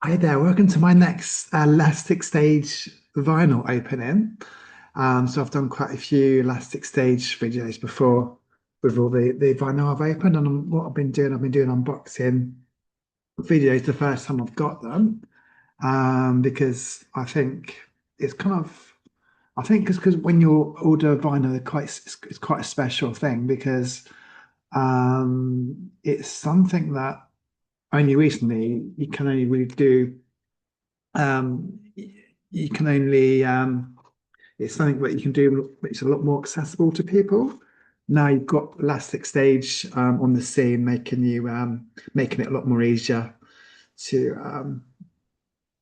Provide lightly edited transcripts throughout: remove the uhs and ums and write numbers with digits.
Hi there, welcome to my next ElasticStage vinyl opening. So I've done quite a few ElasticStage videos before with all the vinyl I've opened, and what I've been doing unboxing videos the first time I've got them, because I think it's kind of, I think because when you order vinyl, it's quite a special thing because it's something that only recently you can only really do. You can only it's something that you can do which is a lot more accessible to people. Now you've got ElasticStage on the scene, making it a lot more easier to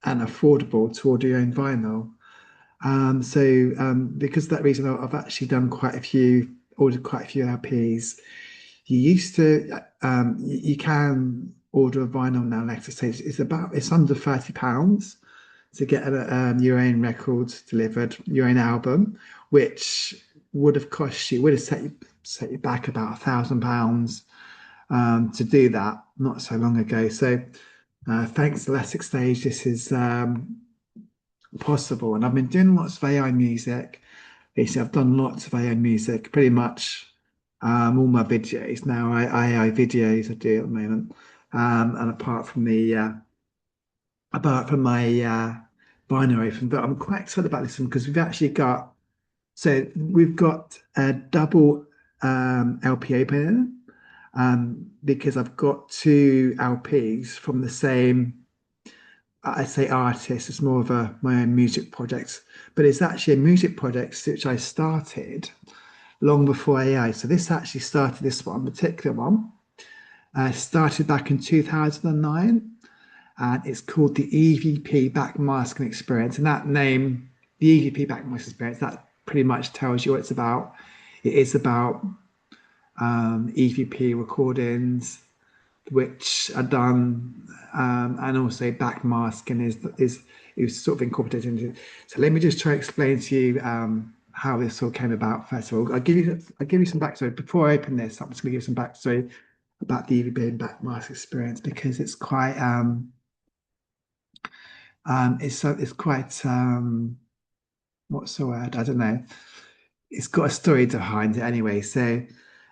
and affordable to order your own vinyl. Because of that reason, I've actually ordered quite a few LPs. You used to, you can order a vinyl now. ElasticStage it's under £30 to get your own records delivered, your own album, which would have set you back about £1,000 to do that not so long ago. So thanks to ElasticStage, this is possible. And I've been doing lots of AI music. Basically, I've done lots of AI music, pretty much all my videos now. AI videos I do at the moment, and apart from my binary open, but I'm quite excited about this one because we've got a double LP opening because I've got two LPs from the same, I say artist. It's more of my own music project, but it's actually a music project which I started long before AI. So this one, particular one, started back in 2009, and it's called the EVP Backmasking Experience. And that name, the EVP Backmasking Experience, that pretty much tells you what it's about. It is about EVP recordings, which are done, and also backmasking is sort of incorporated into. So let me just try to explain to you how this all came about. First of all, I'll give you some backstory before I open this. I'm just going to give you some backstory about the EVP Backmasking Experience because it's quite it's quite what's the word? I don't know. It's got a story behind it anyway. So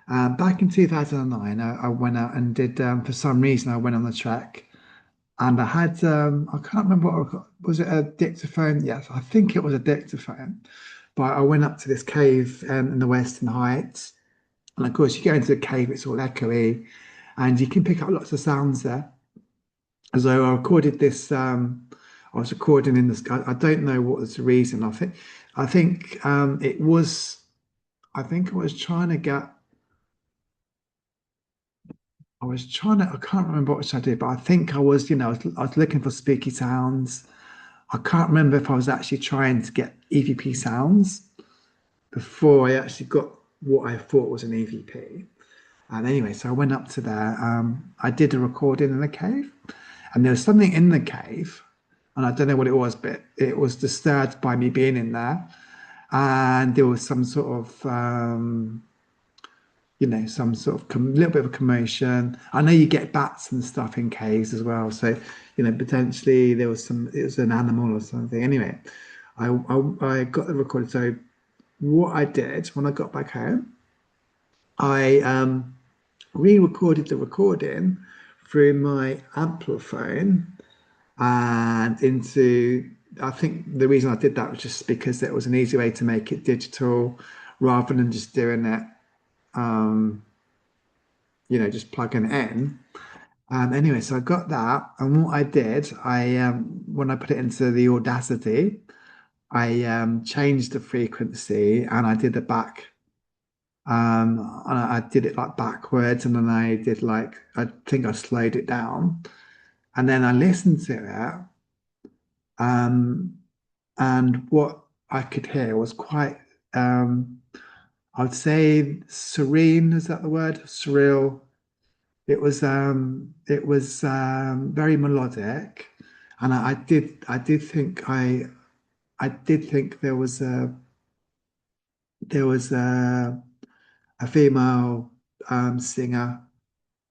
back in 2009, I went out and did for some reason I went on the track and I had I can't remember what I got. Was it a dictaphone? Yes, I think it was a dictaphone. But I went up to this cave in the Western Heights, and of course you go into the cave, it's all echoey, and you can pick up lots of sounds there. So I recorded this. I was recording in the sky. I don't know what was the reason. I think it was. I think I was trying to get. I was trying to. I can't remember what I did, but I think I was. I was looking for spooky sounds. I can't remember if I was actually trying to get EVP sounds before I actually got what I thought was an EVP. And anyway, so I went up to there. I did a recording in the cave, and there was something in the cave, and I don't know what it was, but it was disturbed by me being in there, and there was some sort of, some sort of little bit of a commotion. I know you get bats and stuff in caves as well, so potentially it was an animal or something. Anyway, I got the recording. So what I did when I got back home, I re-recorded the recording through my ampliphone and into. I think the reason I did that was just because it was an easy way to make it digital rather than just doing it, um, just plugging it in. Anyway, so I got that, and what I did, when I put it into the Audacity, I changed the frequency and I did the back. And I did it like backwards, and then I think I slowed it down, and then I listened to it, um, and what I could hear was quite, I would say, serene. Is that the word? Surreal. It was very melodic, and I did think there was a female singer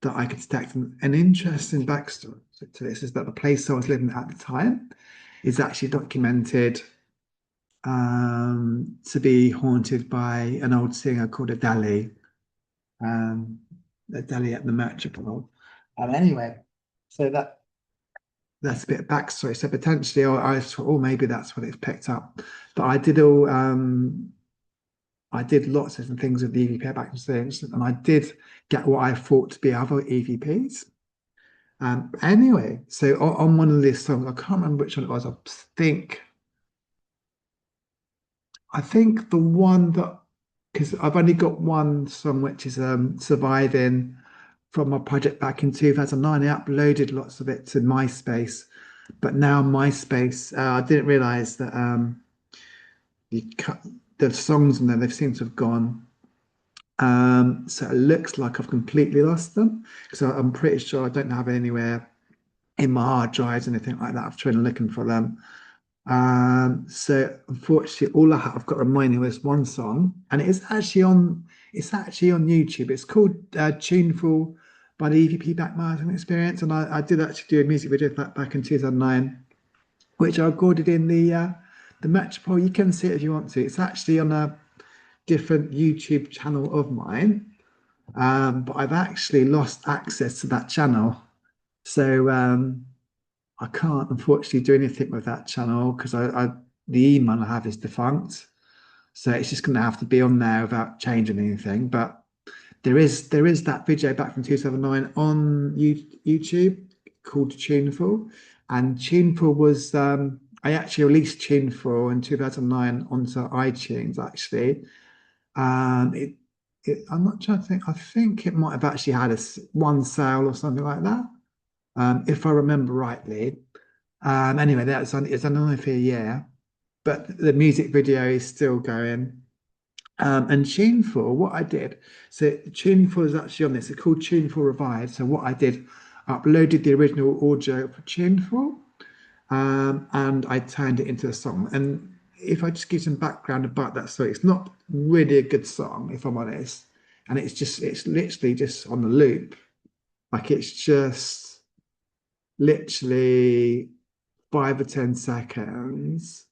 that I could stack an interesting backstory to this is that the place I was living at the time is actually documented to be haunted by an old singer called um, Adele at the Metropole. Anyway, so that's a bit of backstory. So potentially, I thought, oh, maybe that's what it's picked up. But I did lots of different things with the EVP back experience, and I did get what I thought to be other EVPs. Anyway, so on one of these songs, I can't remember which one it was. I think the one that, because I've only got one song which is surviving from my project back in 2009. I uploaded lots of it to MySpace, but now MySpace, I didn't realize that you cut the songs in there, they've seemed to have gone. So it looks like I've completely lost them because I'm pretty sure I don't have anywhere in my hard drives, anything like that. I've tried looking for them. So unfortunately, all I've got remaining was one song, and it's actually on YouTube. It's called Tuneful by the EVP Backmasking Experience, and I did actually do a music video for that back in 2009, which I recorded in the Metropole. You can see it if you want to. It's actually on a different YouTube channel of mine, but I've actually lost access to that channel, so I can't unfortunately do anything with that channel because the email I have is defunct. So it's just going to have to be on there without changing anything. But there is that video back from 2009 on YouTube called Tuneful, and Tuneful was I actually released Tuneful in 2009 onto iTunes actually. It, I'm not trying to think. I think it might have actually had one sale or something like that, if I remember rightly. Anyway, it's only for a year, but the music video is still going. And Tuneful, what I did, so Tuneful is actually on this. It's called Tuneful Revived. So what I did, I uploaded the original audio for Tuneful, and I turned it into a song. And if I just give some background about that song, it's not really a good song, if I'm honest. And it's literally just on the loop. Like it's just literally 5 or 10 seconds.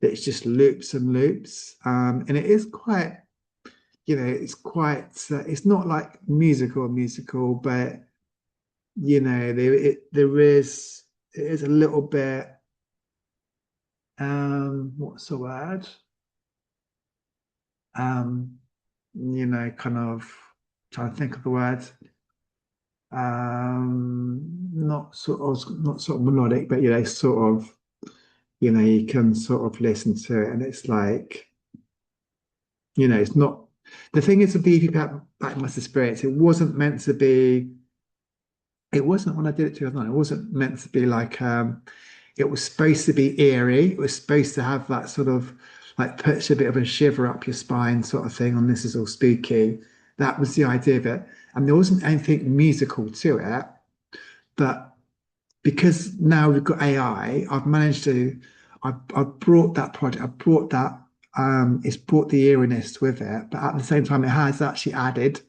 It's just loops and loops. And it is quite, it's quite, it's not like musical, but, it is a little bit, what's the word? Kind of trying to think of the word. Not sort of melodic, but, sort of, you can sort of listen to it and it's like, it's not, the thing is with the Backmasking Experience, it wasn't when I did it 2009, it wasn't meant to be like, it was supposed to be eerie. It was supposed to have that sort of like puts a bit of a shiver up your spine sort of thing on This Is All Spooky. That was the idea of it. And there wasn't anything musical to it, but because now we've got AI, I've brought that project, I've brought that, it's brought the eeriness with it, but at the same time, it has actually added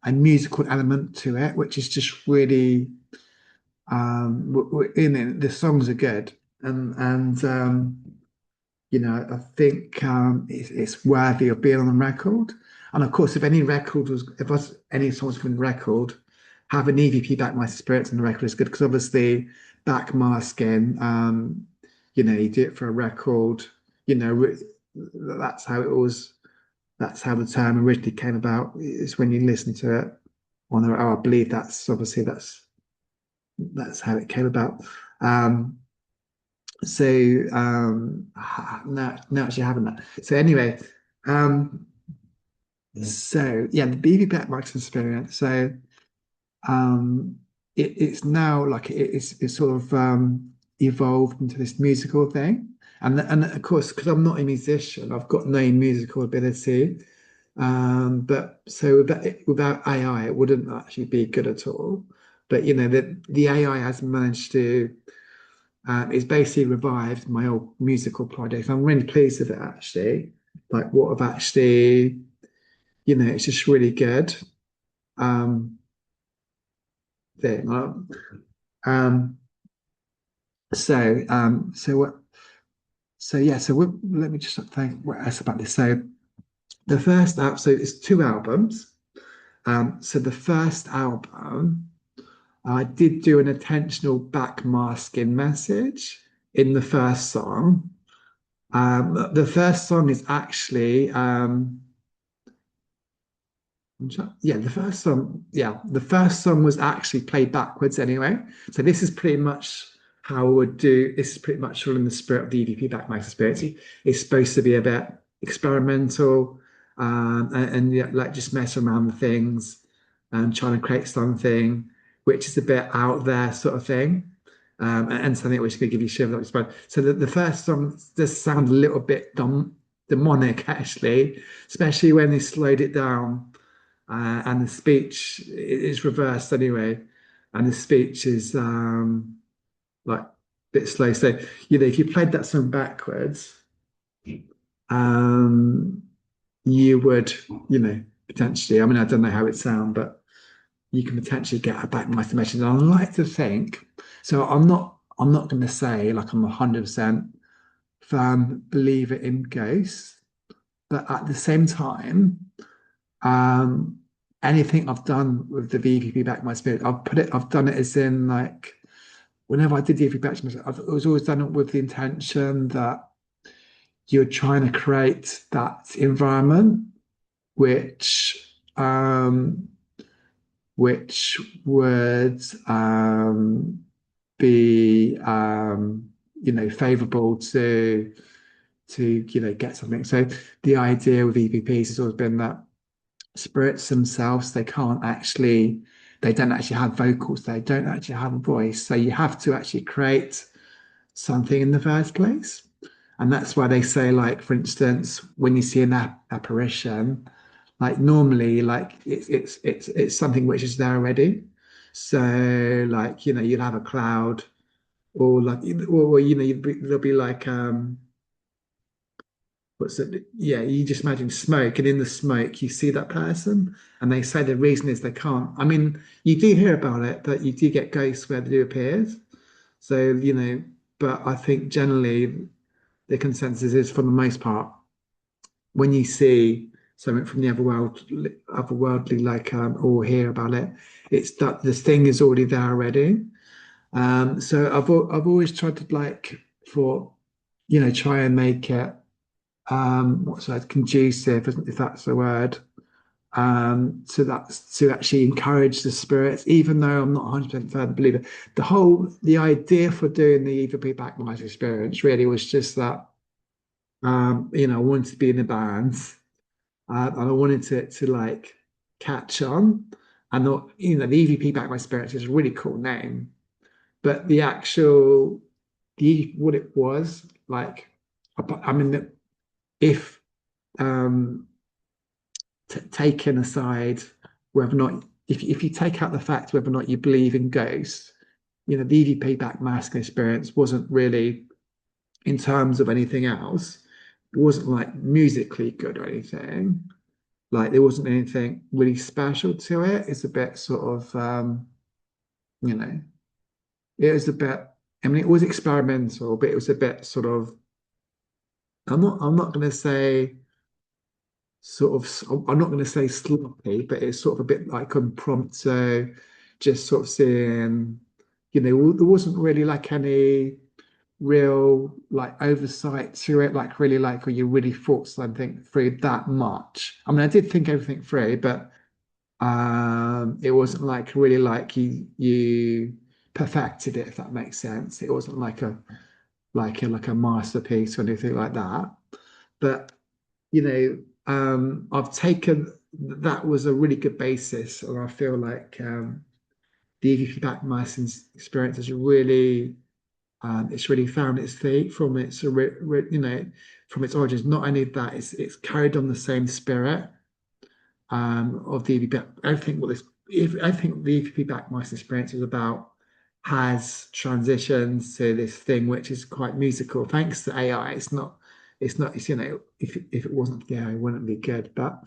a musical element to it, which is just really, in it, the songs are good. I think it's worthy of being on the record. And of course, if any songs from the record, have an EVP Backmasking Experience on the record is good because obviously backmasking, you do it for a record, that's how it was. That's how the term originally came about. Is when you listen to it on the. Oh, I believe that's how it came about. So now actually having that. So anyway, so yeah, the BB Backmasking Experience. So it's now like it's sort of evolved into this musical thing. And of course, because I'm not a musician, I've got no musical ability. But so without AI, it wouldn't actually be good at all. But the AI has managed to it's basically revived my old musical project. I'm really pleased with it actually. Like what I've actually, it's just really good. Um, thing. Um, so what? So yeah. Let me just think what else about this. So the first album. So it's two albums. So the first album, I did do an intentional backmasking message in the first song. The first song is actually yeah, the first song was actually played backwards anyway. So this is pretty much how I would do. This is pretty much all in the spirit of the EVP Backmasking Experience. It's supposed to be a bit experimental, and yeah, like just mess around with things and trying to create something which is a bit out there sort of thing. And something which could give you shivers. So the first song does sound a little bit demonic, actually, especially when they slowed it down, and the speech is reversed anyway, and the speech is like a bit slow. So if you played that song backwards, um, you would potentially. I mean, I don't know how it sounds, but you can potentially get a backmasking message. And I like to think. So I'm not. I'm not going to say like I'm 100% firm believer in ghosts, but at the same time, Um, anything I've done with the VPP back my spirit, I've done it as in like whenever I did the EVP back, I've was always done it with the intention that you're trying to create that environment which which would be favorable to get something. So the idea with EVPs has always been that spirits themselves, they don't actually have vocals, they don't actually have a voice. So you have to actually create something in the first place. And that's why they say, like, for instance, when you see an apparition, like normally, like it's something which is there already. So like, you'll have a cloud or like or there'll be like what's it? Yeah, you just imagine smoke, and in the smoke, you see that person. And they say the reason is they can't. I mean, you do hear about it, that you do get ghosts where they do appear. So, but I think generally the consensus is for the most part, when you see something from the otherworldly, like or hear about it, it's that this thing is already there already. So I've always tried to like for try and make it what's that, conducive, if that's the word, so that's to actually encourage the spirits, even though I'm not 100% firm believer. The idea for doing the EVP Backmasking Experience really was just that, I wanted to be in the band, and I wanted it to like catch on. And the EVP Backmasking Experience is a really cool name, but what it was like, I mean, if um, taken aside whether or not, if you take out the fact whether or not you believe in ghosts, the EVP Backmasking Experience wasn't really, in terms of anything else, it wasn't like musically good or anything. Like there wasn't anything really special to it. It's a bit sort of, you know, it was a bit. I mean, it was experimental, but it was a bit sort of. I'm not going to say sort of, I'm not going to say sloppy, but it's sort of a bit like impromptu, just sort of seeing, there wasn't really like any real like oversight to it, like really like, or you really thought something through that much. I mean, I did think everything through, but it wasn't like really like you perfected it, if that makes sense. It wasn't like a masterpiece or anything like that. But I've taken that was a really good basis, and I feel like the EVP Backmasking Experience has really it's really found its feet from from its origins. Not only that, it's carried on the same spirit of the EVP. I think the EVP Backmasking Experience is about has transitions to this thing which is quite musical thanks to AI. It's not, if it wasn't for the AI, it wouldn't be good. But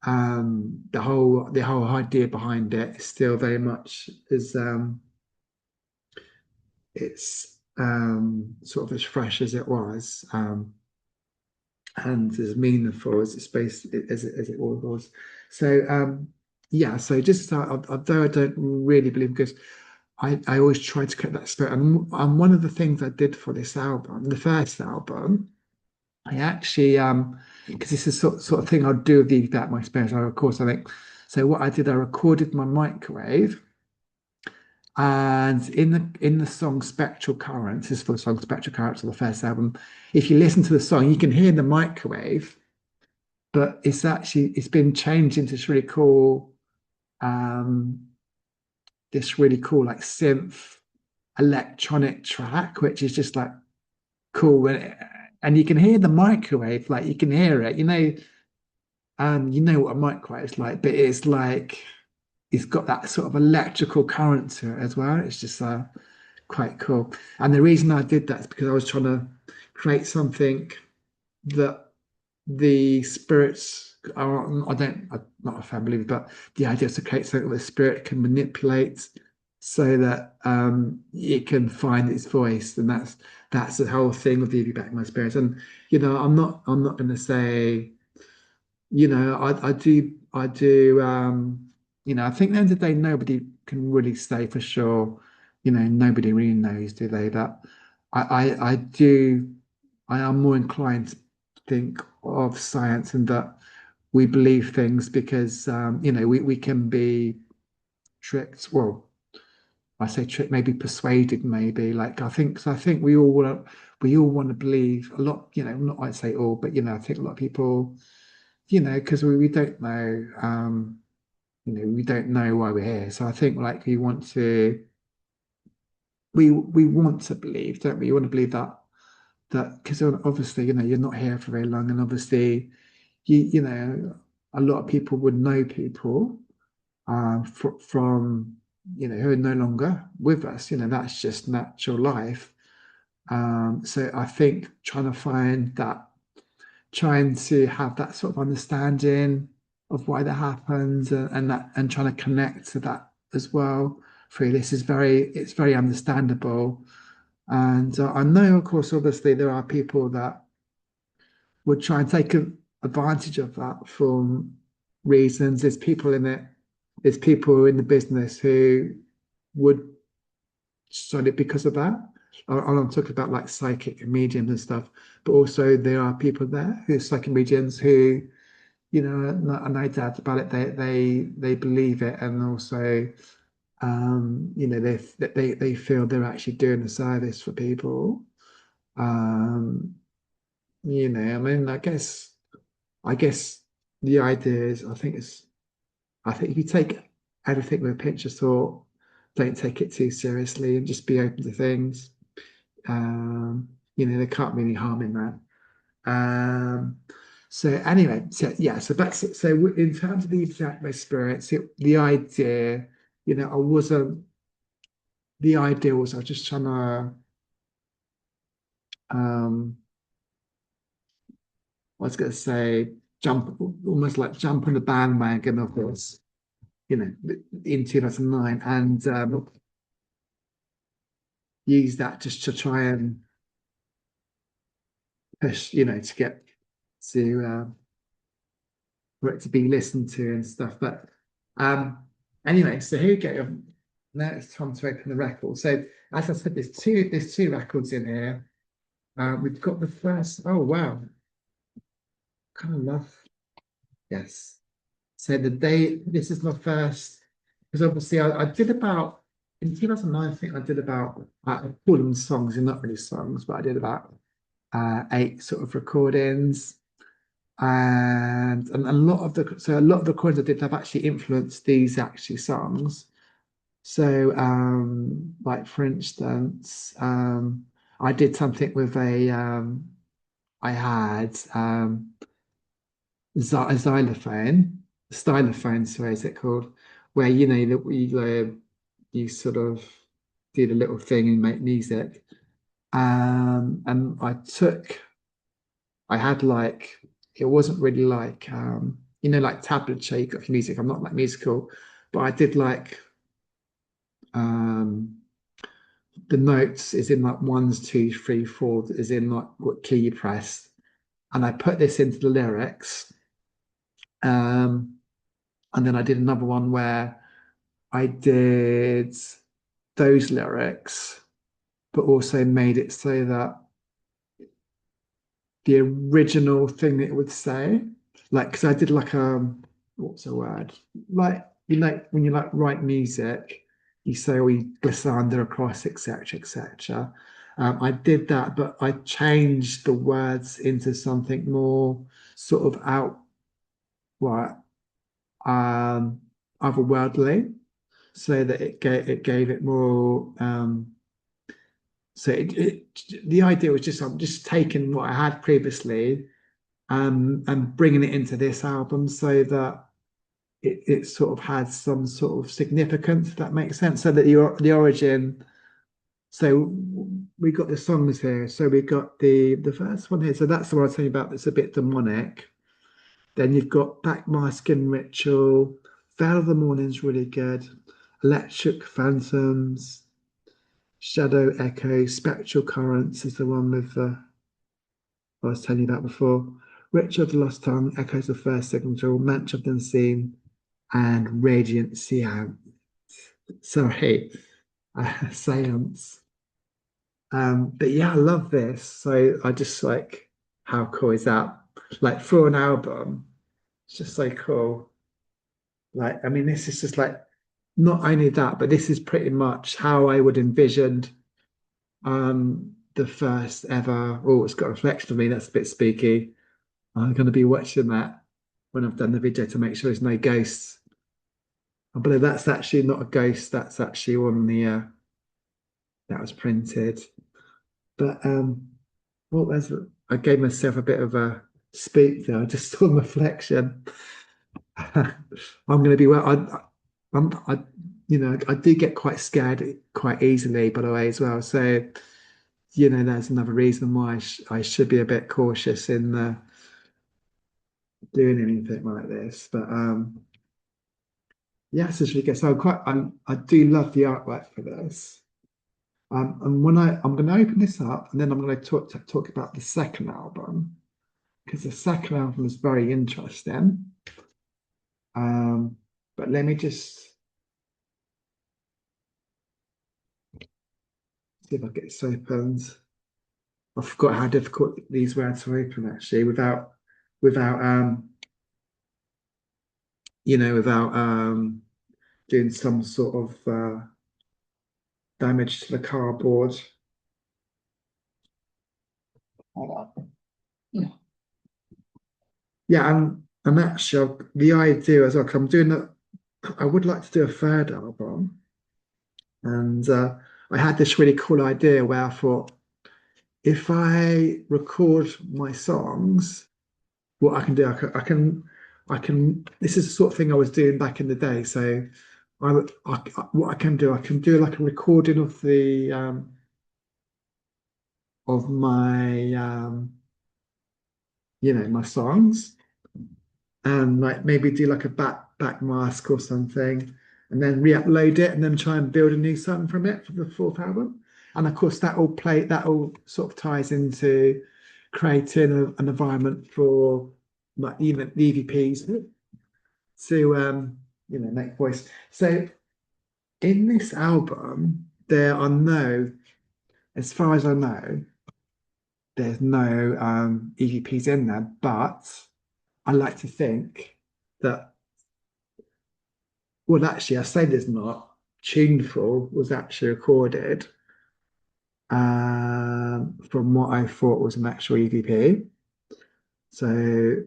the whole idea behind it is still very much is it's sort of as fresh as it was, and as meaningful as it's based as it always was. So yeah, so just although I don't really believe, because I always try to keep that spirit, and one of the things I did for this album, the first album, I actually because this is sort of thing I'd do with the that my experience. I record something. So what I did, I recorded my microwave, and in the song Spectral Currents, this is for the song Spectral Currents of the first album. If you listen to the song, you can hear the microwave, but it's been changed into um, this really cool like synth electronic track, which is just like cool. And you can hear the microwave, like you can hear it, you know what a microwave is like, but it's like it's got that sort of electrical current to it as well. It's just quite cool. And the reason I did that is because I was trying to create something that the spirits are. I'm not a fan believer, but the idea is to create something that the spirit can manipulate so that it can find its voice. And that's the whole thing of the EVP Backmasking Experience. And I'm not going to say, I do. I think at the end of the day, nobody can really say for sure. Nobody really knows, do they? But I do. I am more inclined to think of science and that we believe things because we can be tricked. Well, I say tricked, maybe persuaded, maybe. Like I think we all want to believe a lot. Not I'd say all, but I think a lot of people, because we don't know, we don't know why we're here. So I think like we want to believe, don't we? You want to believe that because obviously you're not here for very long, and obviously a lot of people would know people from who are no longer with us. That's just natural life. So I think trying to have that sort of understanding of why that happens, and trying to connect to that as well through this it's very understandable. And I know, of course, obviously there are people that would try and take advantage of that for reasons. There's people in the business who would start it because of that. And I'm talking about like psychic mediums and stuff, but also there are people there who are psychic mediums who, are no doubt about it. They believe it, and also, they feel they're actually doing a service for people. Um, I mean, I guess the idea is, I think if you take everything with a pinch of salt, don't take it too seriously, and just be open to things. There can't be any harm in that. Um, so anyway, so yeah, so in terms of the exact experience, the idea, I wasn't. The idea was I was just trying to, I was going to say, almost like jump on the bandwagon of this, in 2009, and use that just to try and push, to get to for it to be listened to and stuff. But um, anyway, so here we go. Now it's time to open the record. So as I said, there's two records in here. We've got the first. Oh wow, kind of love. Yes. So this is my first, because obviously I did about, in 2009, I think I did about, I call them songs, and not really songs, but I did about 8 sort of recordings. And a lot of the recordings I did have actually influenced these actually songs. So like for instance, I did something with I had a stylophone, sorry, is it called? Where that you sort of do the little thing and make music. And I had like, it wasn't really like you know, like tablature, you got music. I'm not like musical, but I did like um the notes is in like ones, two, three, four, is in like what key you press. And I put this into the lyrics. Um, and then I did another one where I did those lyrics, but also made it so that the original thing that it would say, like, because I did like what's the word? Like, you know, when you like write music, you say, oh, you glissando across, etc., etc. I did that, but I changed the words into something more sort of out, what, um, otherworldly, so that it gave it more. The idea was just I'm just taking what I had previously and bringing it into this album so that it sort of had some sort of significance, if that makes sense. So that the origin. So we got the songs here. So we got the first one here. So that's the one I was telling you about. That's a bit demonic. Then you've got Backmasking Ritual. Veil of the Morning's really good. Electric Phantoms. Shadow Echo. Spectral Currents is the one with the I was telling you about before. Ritual of the Lost Tongue, Echoes of First Signature, Match of the Unseen, and Radiant Seance. Sorry, Seance. But yeah, I love this. So I just like, how cool is that? Like for an album, it's just so cool. Like, I mean, this is just like not only that, but this is pretty much how I would envisioned the first ever. Oh, it's got a reflection of me. That's a bit spooky. I'm going to be watching that when I've done the video to make sure there's no ghosts. I believe that's actually not a ghost. That's actually on the that was printed. But what was I gave myself a bit of a spook there. I just saw the reflection. I'm going to be well. You know, I do get quite scared quite easily, by the way, as well. So, you know, there's another reason why I should be a bit cautious in doing anything like this. But yes, it's really good. So I do love the artwork for this. And when I'm going to open this up, and then I'm going to talk about the second album because the second album is very interesting. But let me just see if I get this opened. I forgot how difficult these were to open actually without without doing some sort of damage to the cardboard. Yeah, and actually the idea as well, 'cause I'm doing that. I would like to do a third album, and I had this really cool idea where I thought if I record my songs, what I can do, I can. This is the sort of thing I was doing back in the day. So what I can do, I can do like a recording of the of my my songs, and like maybe do like a back mask or something, and then re-upload it, and then try and build a new song from it for the fourth album. And of course, that all sort of ties into creating an environment for like even the EVPs to make voice. So in this album, there are no, as far as I know, there's no EVPs in there, but I like to think that, well, actually, I say there's not. Tuneful was actually recorded from what I thought was an actual EVP. So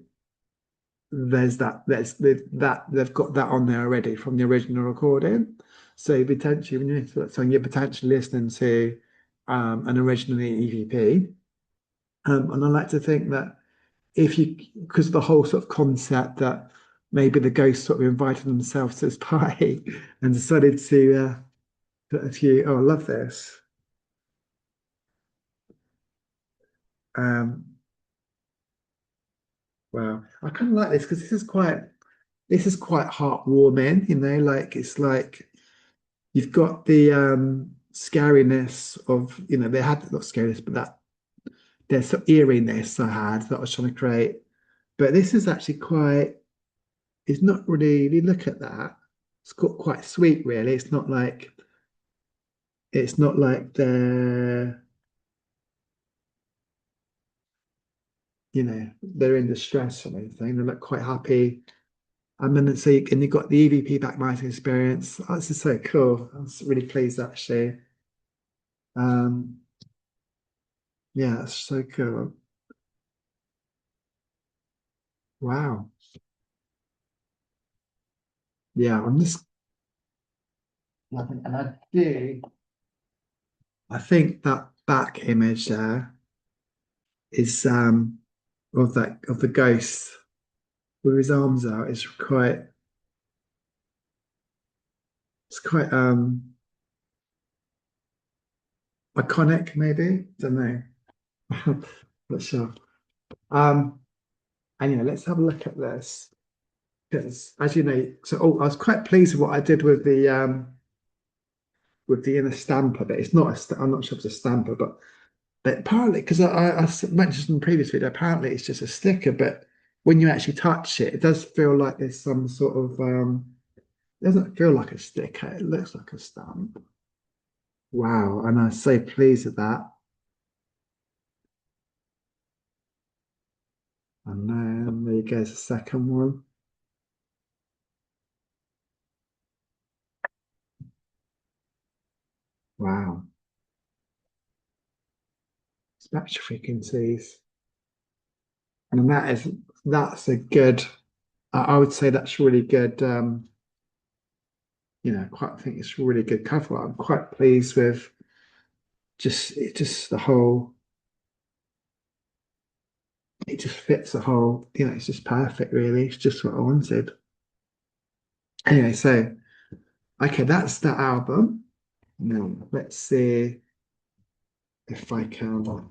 that they've got that on there already from the original recording. So potentially, when you listen to that song, you're potentially listening to an original EVP. And I like to think that if you, because of the whole sort of concept that maybe the ghosts sort of invited themselves to this party and decided to put a few. Oh, I love this. Um, Wow. I kind of like this because this is quite heartwarming, like it's like you've got the scariness of, they had not scariness, but that there's some eeriness I had that I was trying to create. But this is actually quite, it's not really, you look at that, it's quite sweet, really. It's not like they're in distress or anything. They look quite happy. And then and you've got the EVP Backmasking Experience. Oh, this is so cool. I was really pleased actually. Um, yeah, it's so cool. Wow. Yeah, I'm just and I think that back image there is of the ghost with his arms out is quite iconic, maybe. Don't know. Not sure. Um, let's have a look at this. Because as you know, I was quite pleased with what I did with the inner stamper, but it's not I'm not sure if it's a stamper, but apparently, because I mentioned in the previous video, apparently it's just a sticker, but when you actually touch it, it does feel like there's some sort of it doesn't feel like a sticker, it looks like a stamp. Wow, and I'm so pleased with that. And then there goes the second one. Wow. Spectral frequencies. And that's a good, I would say that's really good. I think it's a really good cover. I'm quite pleased with just the whole, it just fits the whole, it's just perfect, really. It's just what I wanted. Anyway, so, okay, that's the album. Now, let's see if I can.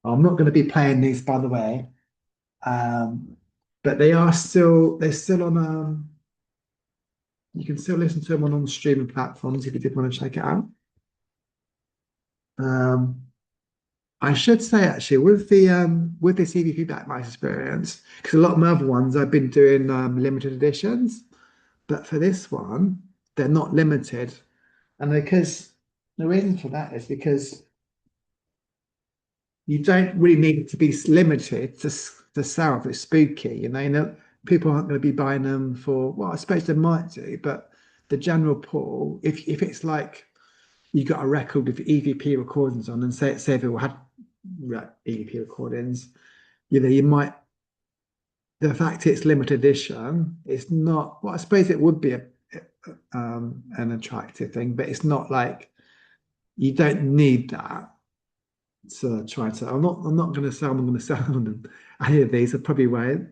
I'm not going to be playing these, by the way. Um, but they're still on, you can still listen to them on streaming platforms if you did want to check it out. Um, I should say actually with this EVP Backmasking Experience, because a lot of my other ones I've been doing limited editions, but for this one they're not limited, and because the reason for that is because you don't really need it to be limited to sell if it's spooky. People aren't going to be buying them for, well, I suppose they might do, but the general pool, if it's like you got a record with EVP recordings on, and say if it had EVP recordings, you might, the fact it's limited edition, it's not, well, I suppose it would be an attractive thing, but it's not like you don't need that to try to. I'm not going to say I'm going to sell them any of these. I probably won't,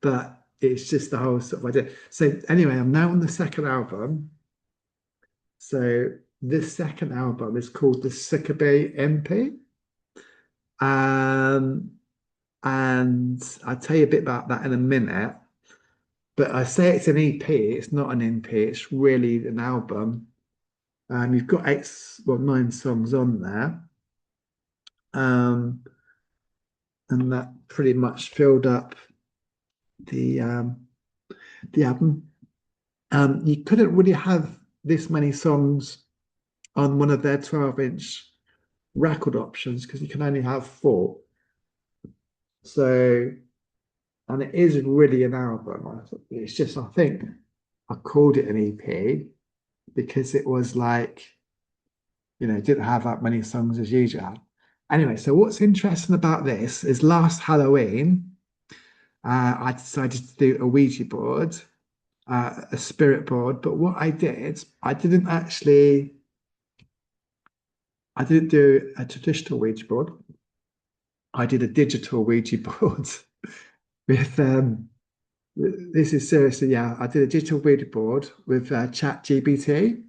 but it's just the whole sort of idea. So anyway, I'm now on the second album. So this second album is called the Succubae MP. Um, and I'll tell you a bit about that in a minute. But I say it's an EP, it's not an MP, it's really an album. You've got nine songs on there. Um, and that pretty much filled up the um, the album. You couldn't really have this many songs on one of their 12-inch record options because you can only have four. So, and it is really an album. It's just, I think I called it an EP because it was like, it didn't have that many songs as usual. Anyway, so what's interesting about this is last Halloween, I decided to do a Ouija board, a spirit board. But what I did, I didn't do a traditional Ouija board. I did a digital Ouija board with, this is seriously, yeah, I did a digital Ouija board with Chat GPT.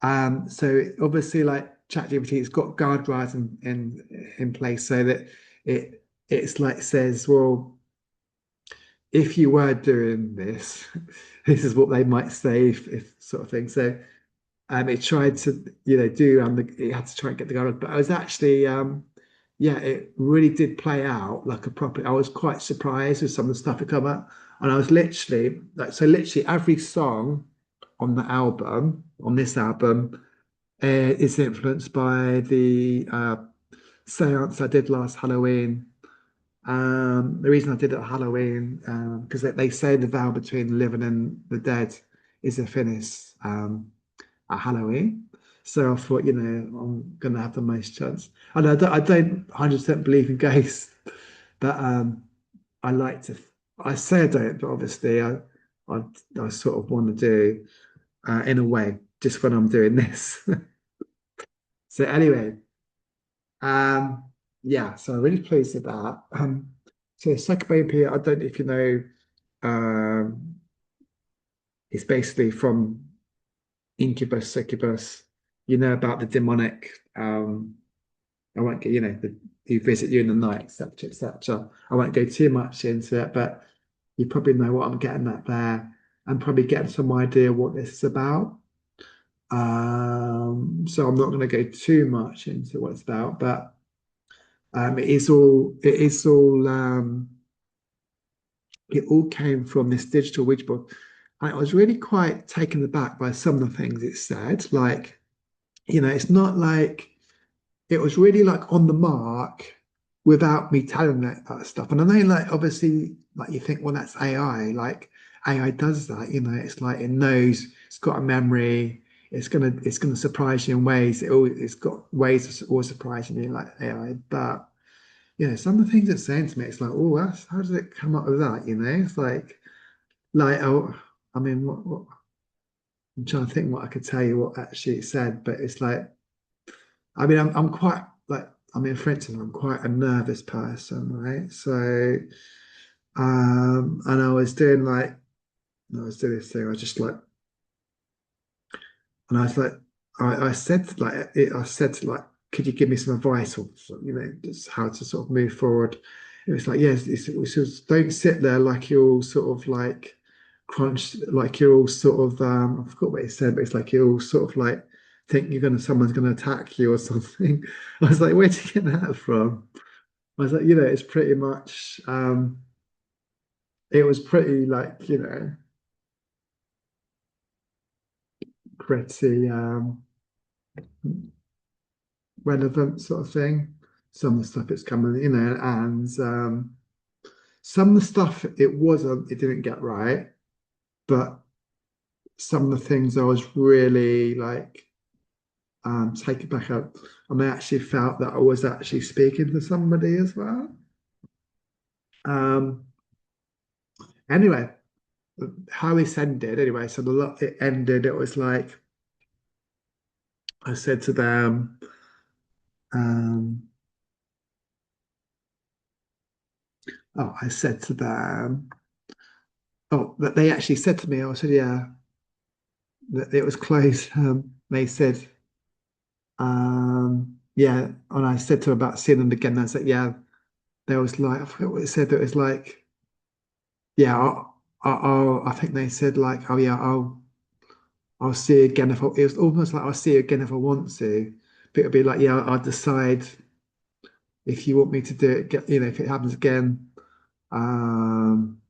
So obviously, like ChatGPT, it's got guardrails in place so that it's like says, well, if you were doing this, this is what they might say if sort of thing. So it tried to, do it had to try and get the guardrails, but I was actually yeah, it really did play out like a proper. I was quite surprised with some of the stuff that come up, and I was literally like, so literally every song on the album, on this album, is influenced by the seance I did last Halloween. The reason I did it at Halloween, because they say the vow between the living and the dead is a finis at Halloween. So I thought, I'm going to have the most chance. And I don't 100% believe in ghosts, but I like to, I say I don't, but obviously I sort of want to do in a way, just when I'm doing this. So anyway, um, yeah, so I'm really pleased with that. So Succubae, I don't know if you know, it's basically from incubus, succubus, about the demonic. I won't get, who visit you in the night, etc., etc. I won't go too much into it, but you probably know what I'm getting at there, and probably getting some idea what this is about. So I'm not going to go too much into what it's about, but it all came from this digital Ouija board. I was really quite taken aback by some of the things it said. Like, it's not like it was really like on the mark without me telling that stuff. And I know, like, obviously, like you think, well, that's AI. Like AI does that, it's like it knows, it's got a memory, it's gonna surprise you in ways. It's got ways of always surprising you, like AI. But some of the things it's saying to me, it's like, oh, how does it come up with that? It's like oh, I mean, what I'm trying to think what I could tell you what actually it said, but it's like, I mean, I'm quite like, I mean, for instance, I'm quite a nervous person, right? So, and I was doing this thing, I was just like, and I was like, I said to, I said to, like, could you give me some advice or just how to sort of move forward? It was like, yes, it was don't sit there like you're all sort of like crunched, like you're all sort of, I forgot what he said, but it's like you're all sort of like think someone's gonna attack you or something. I was like, where did you get that from? I was like, it's pretty much, it was pretty like, pretty relevant sort of thing. Some of the stuff it's coming, and some of the stuff it didn't get right, but some of the things I was really like taken back up, and I actually felt that I was actually speaking to somebody as well. Um, anyway, how it ended, anyway, so it ended, it was like I said to them, um, I said to them, that they actually said to me, I said, yeah, that it was closed. They said, yeah, and I said to them about seeing them again. I said, yeah, there was like, I forgot what it said. It was like, yeah, I think they said like, oh yeah, I'll see you again if it was almost like I'll see you again if I want to. But it'll be like, yeah, I'll decide if you want me to do it. If it happens again, um,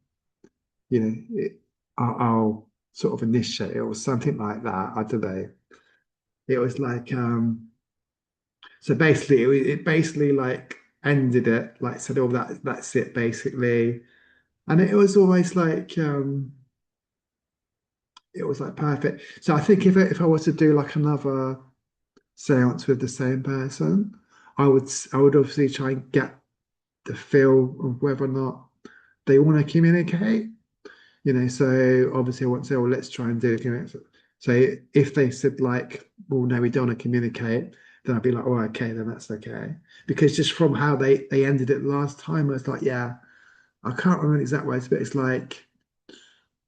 you know, it, I'll sort of initiate it or something like that. I don't know. It was like, so basically, it basically like ended it, like said, oh, that's it, basically. And it was always like, it was like perfect. So I think if I was to do like another seance with the same person, I would obviously try and get the feel of whether or not they want to communicate. So obviously I won't say, well, let's try and do it. So if they said like, well, no, we don't want to communicate, then I'd be like, oh, okay, then that's okay. Because just from how they ended it last time, I was like, yeah, I can't remember the exact words, but it's like,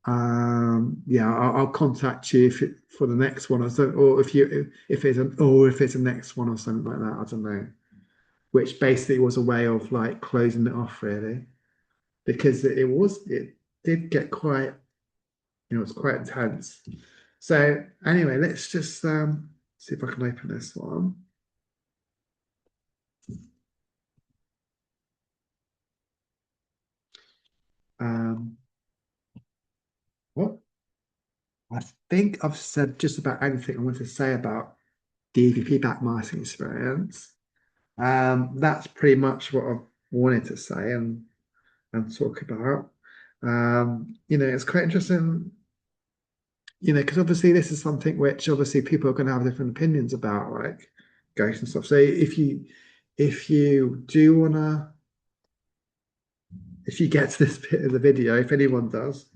Yeah, I'll contact you for the next one or something, or if it's a next one or something like that. I don't know. Which basically was a way of like closing it off, really, because it did get quite, it's quite intense. So anyway, let's just see if I can open this one. Um, what I think I've said just about anything I want to say about the EVP backmasking experience. That's pretty much what I wanted to say and talk about. It's quite interesting, because obviously this is something which obviously people are going to have different opinions about, like ghosts and stuff. So if you do wanna, if you get to this bit of the video, if anyone does,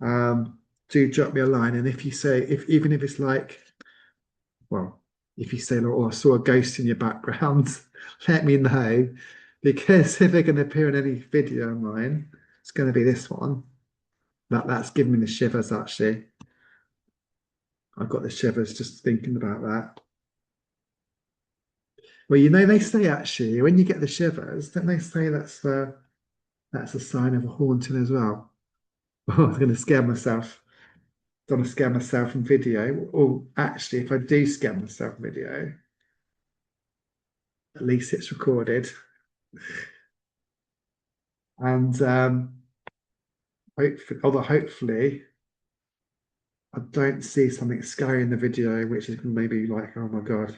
um, do drop me a line. And if you say, if even if it's like, well, if you say, oh, I saw a ghost in your background, let me know. Because if they're going to appear in any video of mine, it's going to be this one. That's giving me the shivers, actually. I've got the shivers just thinking about that. Well, they say actually, when you get the shivers, don't they say that's a sign of a haunting as well? Oh, I was going to scare myself. Don't want to scare myself in video. Or actually, if I do scare myself in video, at least it's recorded. And hopefully, I don't see something scary in the video, which is maybe like, oh my God,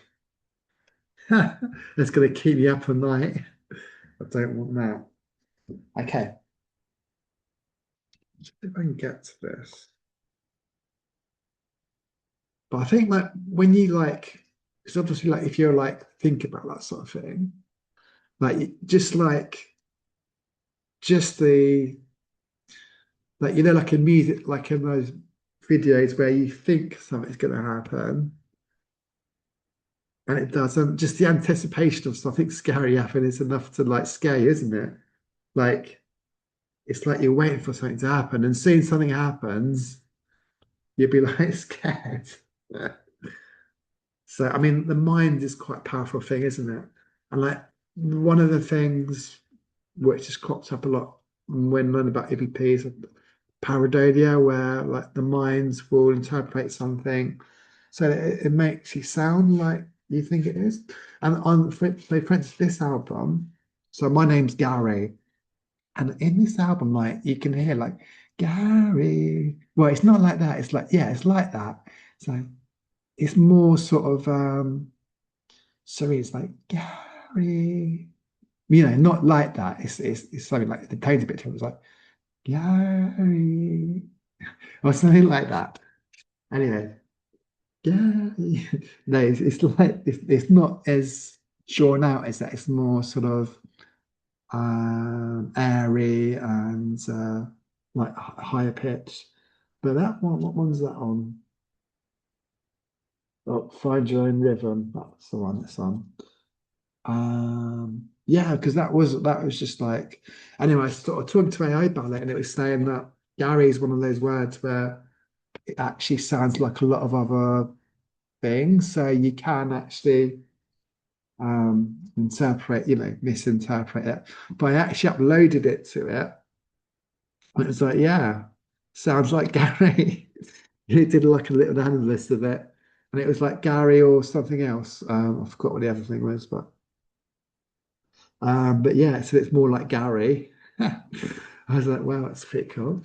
it's going to keep me up at night. I don't want that. Okay, see if I can get to this. But I think that when you like, it's obviously like if you're like think about that sort of thing, like just the like like in music, like in those videos where you think something's going to happen and it doesn't. Just the anticipation of something scary happening is enough to like scare you, isn't it? Like it's like you're waiting for something to happen, and seeing something happens, you'd be like scared. So I mean, the mind is quite a powerful thing, isn't it? And like one of the things which has cropped up a lot when learning about EVPs, pareidolia, where like the minds will interpret something, so it makes you sound like you think it is. And for instance, this album, so my name's Gary, and in this album, like you can hear like Gary. Well, it's not like that. It's like yeah, it's like that. So it's more sort of sorry, it's like Gary. Not like that. It's something like the tone's a bit different. It's like Gary or something like that. Anyway, Gary. No, it's like it's not as drawn out as that. It's more sort of airy and like higher pitch. But that one, what one's that on? Oh, Find Your Own Rhythm. That's the one that's on. Yeah, because that was just like anyway, I sort of talked to AI about it and it was saying that Gary is one of those words where it actually sounds like a lot of other things. So you can actually interpret, misinterpret it. But I actually uploaded it to it. And it was like, yeah, sounds like Gary. It did like a little analyst of it. And it was like Gary or something else. I forgot what the other thing was, but yeah, so it's more like Gary. I was like, wow, that's pretty cool.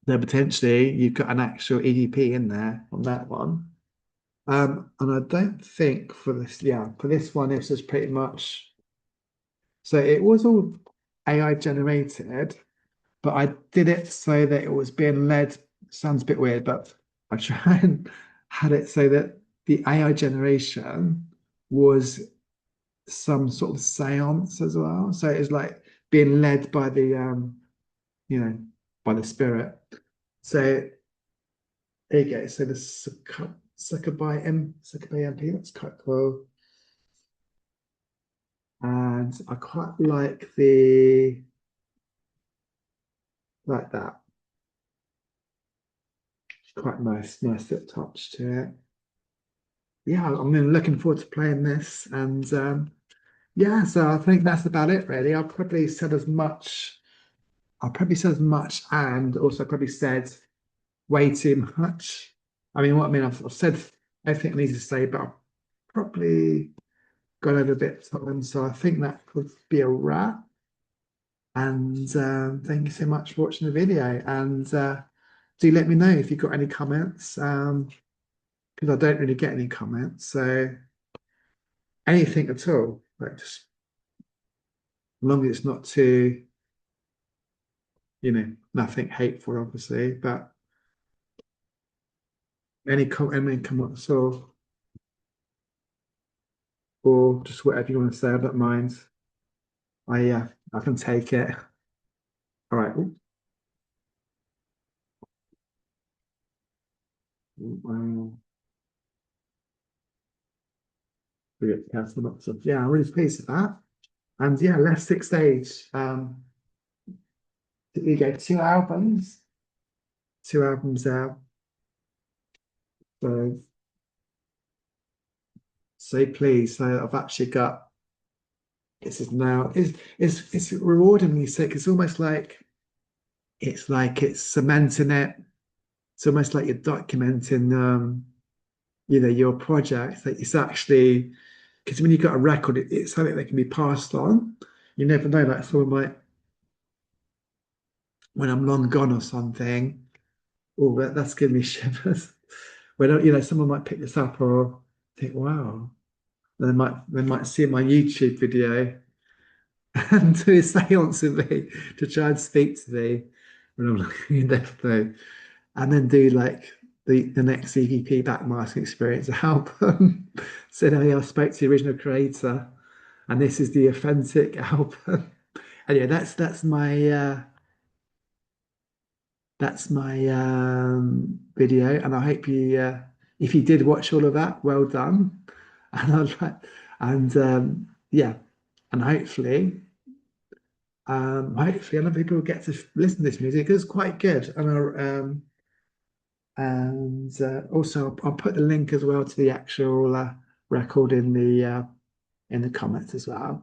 Then potentially you've got an actual EDP in there on that one. And I don't think for this one, it's just pretty much, so it was all AI generated, but I did it so that it was being led. Sounds a bit weird, but I try and had it so that the AI generation was some sort of seance as well. So it's like being led by you know, by the spirit. So there you go. So the Succubae MP, that's quite cool. And I quite like the like that. Quite nice little touch to it. Yeah, I'm really looking forward to playing this, and yeah, so I think that's about it really. I've probably said as much. I probably said as much, and also probably said way too much. I mean, what I mean, I've said everything I need to say, but I've probably gone over a bit of time. So I think that could be a wrap. And thank you so much for watching the video. And do let me know if you've got any comments, because I don't really get any comments. So anything at all, like just as long as it's not too, nothing hateful, obviously, but any comments or just whatever you want to say, I don't mind. I can take it. All right. Wow. Yeah, I'm really pleased with that. And yeah, ElasticStage. You get two albums out. So so pleased. So I've actually got this is now it's rewarding me sick. It's almost like it's cementing it. It's almost like you're documenting your project that it's actually because when you've got a record, it's something that can be passed on. You never know, like someone might when I'm long gone or something. Oh, that's giving me shivers. When someone might pick this up or think, wow, they might see my YouTube video and do a seance with me to try and speak to me when I'm looking at their and then do like the next EVP Backmasking Experience album. Said, oh yeah, I spoke to the original creator, and this is the authentic album. Anyway, that's my video, and I hope if you did watch all of that, well done. And I'd like, and yeah, and hopefully other people will get to listen to this music. It's quite good, and also I'll put the link as well to the actual record in the comments as well.